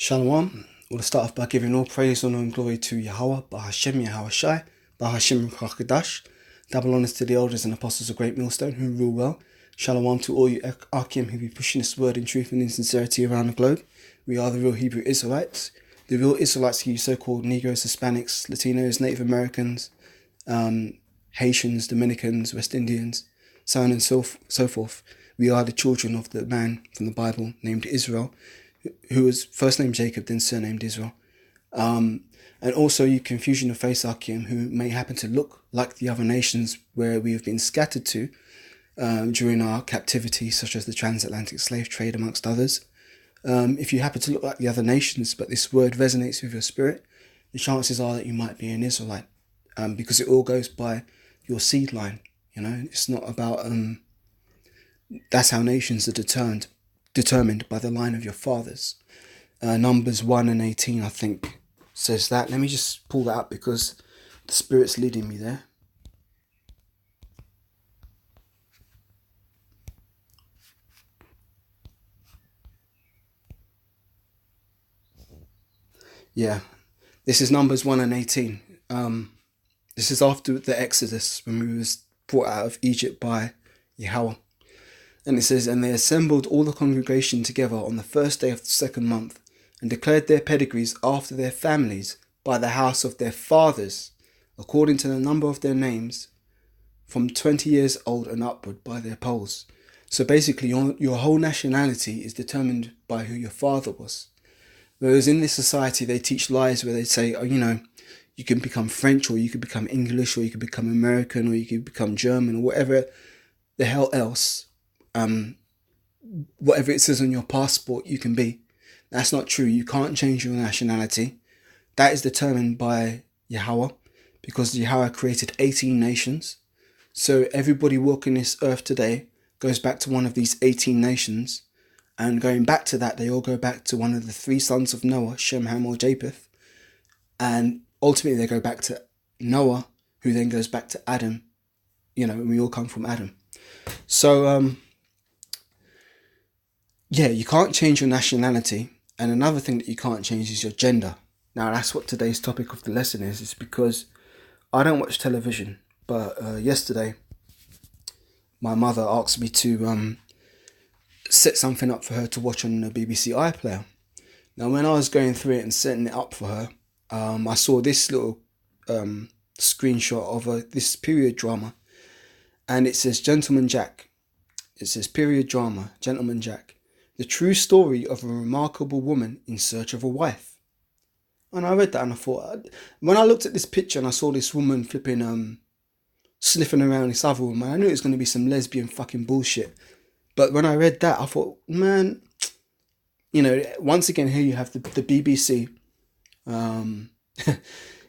Shalom. We'll start off by giving all praise, honor, and glory to Yahweh, Bahashem Yahweh Shai, Bahashem Chakadash. Double honors to the elders and apostles of Great Millstone who rule well. Shalom to all you Akim who be pushing this word in truth and in sincerity around the globe. We are the real Hebrew Israelites. The real Israelites are you so-called Negroes, Hispanics, Latinos, Native Americans, Haitians, Dominicans, West Indians, so on and so forth. We are the children of the man from the Bible named Israel, who was first named Jacob, then surnamed Israel. And also you confusion of face Akim, who may happen to look like the other nations where we have been scattered to during our captivity, such as the transatlantic slave trade, amongst others. If you happen to look like the other nations, but this word resonates with your spirit, the chances are that you might be an Israelite, because it all goes by your seed line. You know, it's not about that's how nations are determined by the line of your fathers. Numbers 1 and 18, I think, says that. Let me just pull that up because the Spirit's leading me there. Yeah, this is Numbers 1 and 18. This is after the Exodus, when we was brought out of Egypt by Yahweh. And it says, "And they assembled all the congregation together on the first day of the second month, and declared their pedigrees after their families by the house of their fathers, according to the number of their names, from 20 years old and upward by their polls." So basically, your whole nationality is determined by who your father was. Whereas in this society, they teach lies where they say, oh, you can become French, or you could become English, or you could become American, or you could become German, or whatever the hell else. Whatever it says on your passport you can be. That's not true. You can't change your nationality. That is determined by Yahweh, because Yahweh created 18 nations. So everybody walking this earth today goes back to one of these 18 nations, and going back to that, they all go back to one of the three sons of Noah, Shem, Ham, or Japheth, and ultimately they go back to Noah, who then goes back to Adam. And we all come from Adam. So yeah, you can't change your nationality. And another thing that you can't change is your gender. Now, that's what today's topic of the lesson is. It's because I don't watch television. But yesterday, my mother asked me to set something up for her to watch on the BBC iPlayer. Now, when I was going through it and setting it up for her, I saw this little screenshot of this period drama. And it says, Gentleman Jack. It says, period drama, Gentleman Jack. The true story of a remarkable woman in search of a wife. And I read that and I thought, when I looked at this picture and I saw this woman flipping, sniffing around this other woman, I knew it was going to be some lesbian fucking bullshit. But when I read that, I thought, man, once again, here you have the BBC. You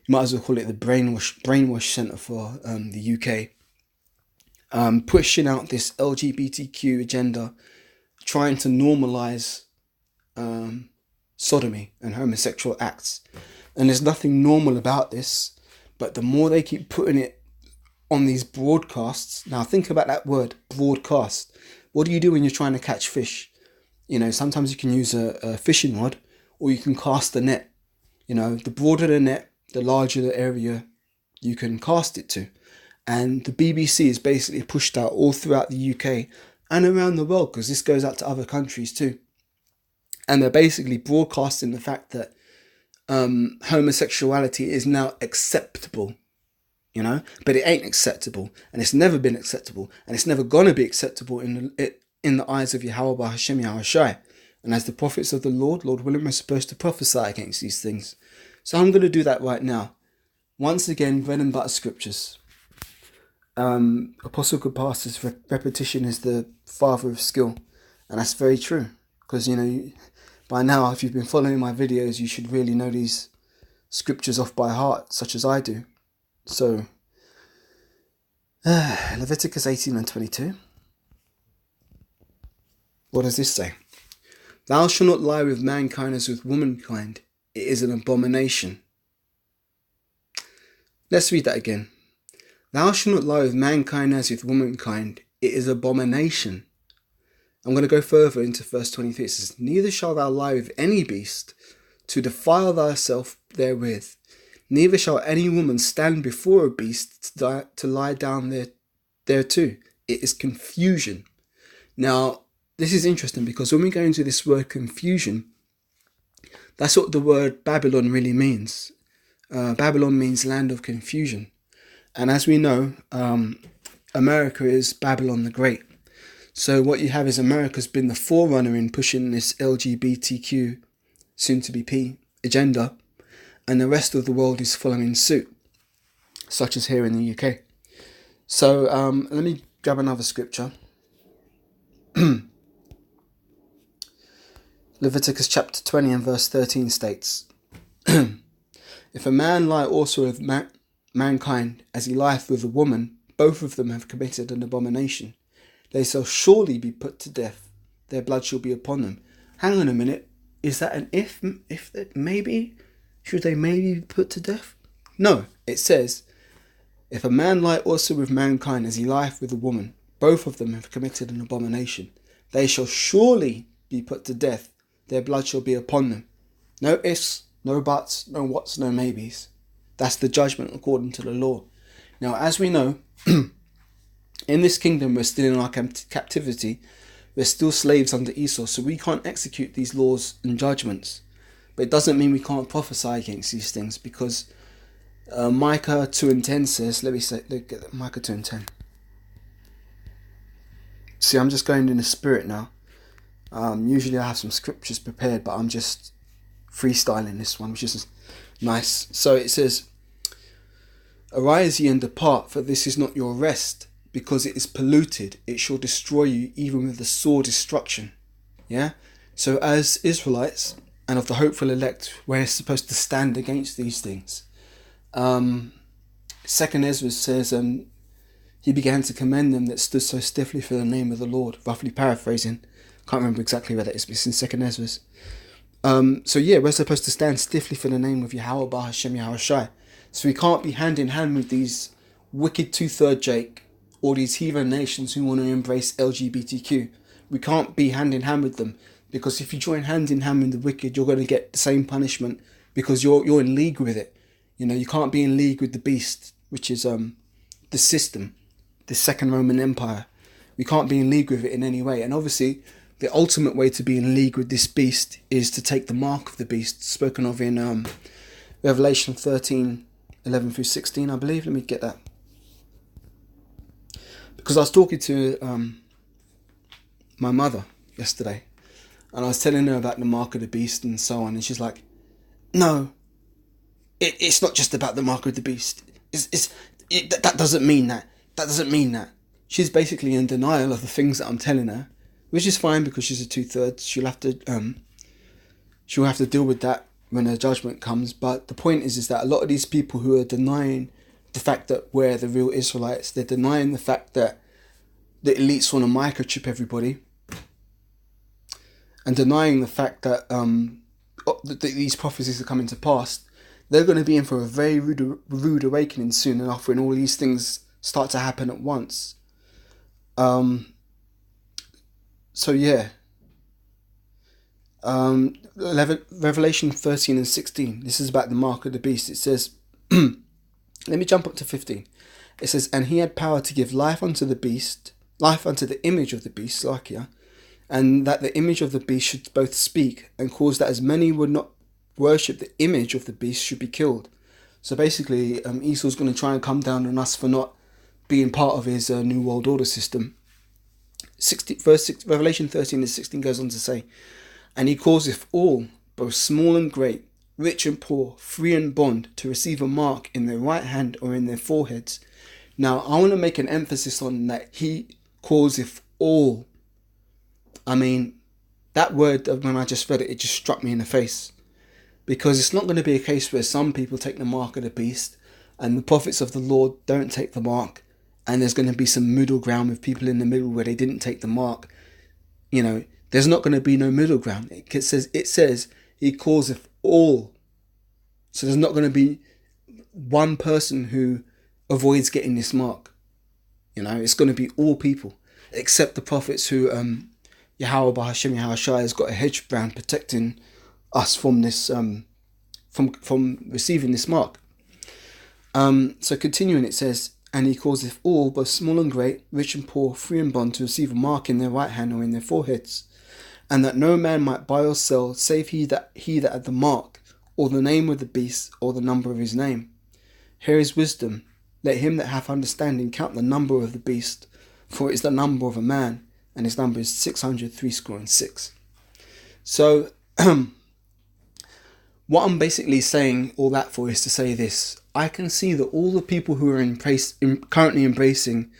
might as well call it the brainwash centre for the UK. Pushing out this LGBTQ agenda, trying to normalise sodomy and homosexual acts. And there's nothing normal about this, but the more they keep putting it on these broadcasts. Now think about that word, broadcast. What do you do when you're trying to catch fish? Sometimes you can use a fishing rod, or you can cast a net. The broader the net, the larger the area you can cast it to. And the BBC is basically pushed out all throughout the UK and around the world, because this goes out to other countries too. And they're basically broadcasting the fact that homosexuality is now acceptable, but it ain't acceptable, and it's never been acceptable, and it's never gonna be acceptable in the eyes of Yahweh Hashem Yahweh Shai. And as the prophets of the Lord willing, we're supposed to prophesy against these things. So I'm going to do that right now. Once again, bread and butter scriptures. Apostle Kupar says repetition is the father of skill, and that's very true, because by now, if you've been following my videos, you should really know these scriptures off by heart, such as I do. So Leviticus 18 and 22. What does this say? Thou shalt not lie with mankind as with womankind. It is an abomination. Let's read that again. Thou shalt not lie with mankind as with womankind. It is abomination. I'm going to go further into verse 23. It says, neither shalt thou lie with any beast, to defile thyself therewith. Neither shall any woman stand before a beast to lie down thereto. It is confusion. Now, this is interesting because when we go into this word confusion, that's what the word Babylon really means. Babylon means land of confusion. And as we know, America is Babylon the Great. So what you have is America's been the forerunner in pushing this LGBTQ, soon to be P, agenda, and the rest of the world is following suit, such as here in the UK. So let me grab another scripture. Leviticus chapter 20 and verse 13 states, If a man lie also with mankind as he lieth with a woman, both of them have committed an abomination. They shall surely be put to death. Their blood shall be upon them. Hang on a minute. Is that an if maybe? Should they maybe be put to death? No, it says, if a man lie also with mankind as he lieth with a woman, both of them have committed an abomination. They shall surely be put to death. Their blood shall be upon them. No ifs, no buts, no whats, no maybes. That's the judgment according to the law. Now, as we know, in this kingdom, we're still in our captivity. We're still slaves under Esau, so we can't execute these laws and judgments. But it doesn't mean we can't prophesy against these things, because Micah 2 and 10 says, let me get that, Micah 2 and 10. See, I'm just going in the spirit now. Usually I have some scriptures prepared, but I'm just freestyling this one, which is nice. So it says, Arise ye and depart, for this is not your rest, because it is polluted. It shall destroy you, even with the sore destruction. Yeah? So as Israelites, and of the hopeful elect, we're supposed to stand against these things. Second Ezra says, he began to commend them that stood so stiffly for the name of the Lord. Roughly paraphrasing. Can't remember exactly where that is, but it's in Second Ezra. So yeah, we're supposed to stand stiffly for the name of Yahweh Bahashem Yahushai. So we can't be hand in hand with these wicked 2/3 Jake, or these heathen nations who want to embrace LGBTQ. We can't be hand in hand with them, because if you join hand in hand with the wicked, you're going to get the same punishment, because you're in league with it. You know, you can't be in league with the beast, which is the system, the Second Roman Empire. We can't be in league with it in any way. And obviously, the ultimate way to be in league with this beast is to take the mark of the beast, spoken of in Revelation 13, 11 through 16, I believe. Let me get that. Because I was talking to my mother yesterday, and I was telling her about the mark of the beast and so on, and she's like, no, it's not just about the mark of the beast. That doesn't mean that. That doesn't mean that. She's basically in denial of the things that I'm telling her, which is fine, because she's a 2/3. She'll have to deal with that when her judgment comes. But the point is that a lot of these people who are denying the fact that we're the real Israelites, they're denying the fact that the elites want to microchip everybody, and denying the fact that these prophecies are coming to pass. They're going to be in for a very rude awakening soon enough, when all these things start to happen at once. So yeah, Revelation 13 and 16, this is about the mark of the beast. It says, let me jump up to 15. It says, and he had power to give life unto the beast, life unto the image of the beast, Lakia, and that the image of the beast should both speak, and cause that as many would not worship the image of the beast should be killed. So basically, Esau's going to try and come down on us for not being part of his New World Order system. Revelation 13 and 16 goes on to say, and he causeth all, both small and great, rich and poor, free and bond, to receive a mark in their right hand or in their foreheads. Now, I want to make an emphasis on that. He causeth all. I mean, that word, when I just read it, it just struck me in the face. Because it's not going to be a case where some people take the mark of the beast and the prophets of the Lord don't take the mark, and there's going to be some middle ground with people in the middle where they didn't take the mark. You know, there's not going to be no middle ground. It says he causeth all. So there's not going to be one person who avoids getting this mark. You know, it's going to be all people, except the prophets who Yahweh Bahashem Yahushai has got a hedge around protecting us from this from receiving this mark. So continuing, it says, and he causeth all, both small and great, rich and poor, free and bond, to receive a mark in their right hand or in their foreheads, and that no man might buy or sell, save he that had the mark, or the name of the beast, or the number of his name. Here is wisdom. Let him that hath understanding count the number of the beast, for it is the number of a man, and his number is 666. So, what I'm basically saying all that for is to say this. I can see that all the people who are currently embracing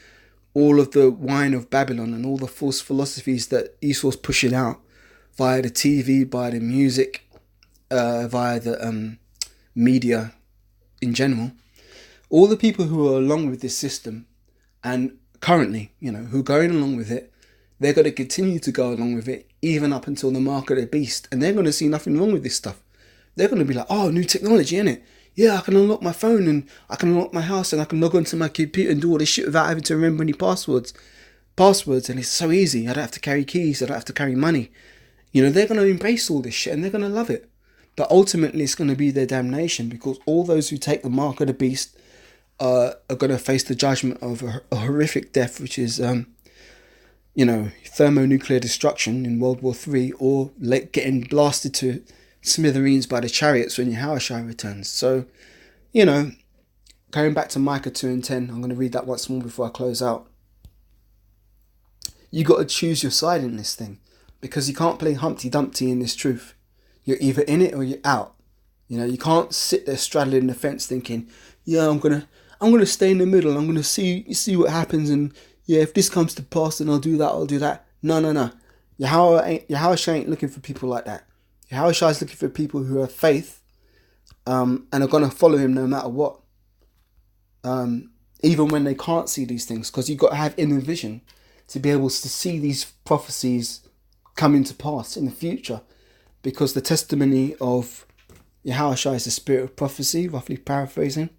all of the wine of Babylon and all the false philosophies that Esau's pushing out via the TV, via the music, via the media in general, all the people who are along with this system and currently, who are going along with it, they're going to continue to go along with it even up until the mark of the beast, and they're going to see nothing wrong with this stuff. They're going to be like, oh, new technology, innit? Yeah, I can unlock my phone and I can unlock my house and I can log onto my computer and do all this shit without having to remember any passwords, and it's so easy. I don't have to carry keys, I don't have to carry money. They're going to embrace all this shit and they're going to love it. But ultimately it's going to be their damnation, because all those who take the mark of the beast are going to face the judgment of a horrific death, which is, thermonuclear destruction in World War III, or getting blasted to smithereens by the chariots when Yahushua returns. So, going back to Micah 2:10, I'm going to read that once more before I close out. You got to choose your side in this thing, because you can't play Humpty Dumpty in this truth. You're either in it or you're out. You can't sit there straddling the fence thinking, yeah, I'm gonna stay in the middle. I'm gonna see what happens, and yeah, if this comes to pass, then I'll do that. No. Yahushua ain't looking for people like that. Yahushua is looking for people who have faith, and are going to follow him no matter what. Even when they can't see these things, because you've got to have inner vision to be able to see these prophecies coming to pass in the future. Because the testimony of Yahushua is the spirit of prophecy, roughly paraphrasing.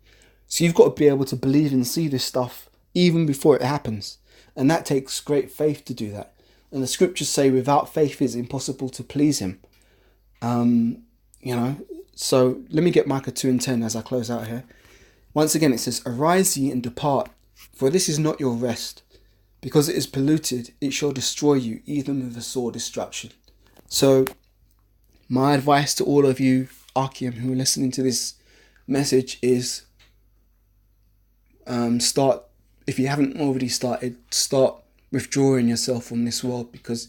So you've got to be able to believe and see this stuff even before it happens. And that takes great faith to do that. And the scriptures say without faith it's impossible to please him. So let me get Micah 2:10 as I close out here. Once again, it says, arise ye and depart, for this is not your rest. Because it is polluted, it shall destroy you, even with a sore destruction. So my advice to all of you, Archeum, who are listening to this message is, start, if you haven't already started, start withdrawing yourself from this world, because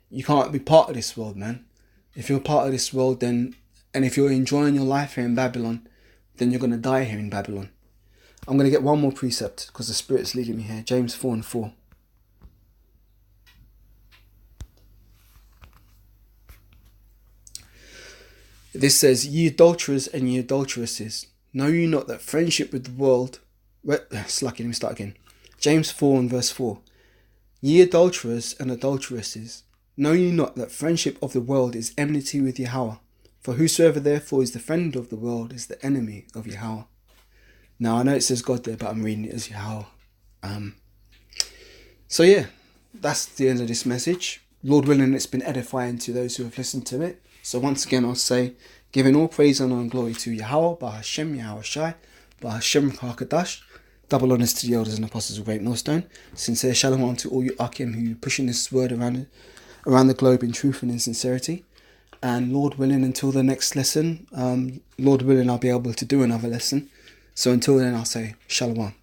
you can't be part of this world, man. If you're part of this world, then, and if you're enjoying your life here in Babylon, then you're going to die here in Babylon. I'm going to get one more precept because the Spirit's leading me here. James 4:4. This says, ye adulterers and ye adulteresses, know you not that friendship with the world... Slucky, let me start again. James 4:4. Ye adulterers and adulteresses, know ye not that friendship of the world is enmity with Yahweh? For whosoever therefore is the friend of the world is the enemy of Yahweh. Now, I know it says God there, but I'm reading it as Yahweh. So yeah, that's the end of this message. Lord willing, it's been edifying to those who have listened to it. So once again, I'll say, giving all praise, honor and glory to Yahweh, Bahashem Yahushai, Bahashem Hakadash. Double honors to the elders and apostles of Great Millstone. Sincere shalom to all you Akim who are pushing this word around the globe in truth and in sincerity. And Lord willing, until the next lesson, Lord willing, I'll be able to do another lesson. So until then, I'll say shalom.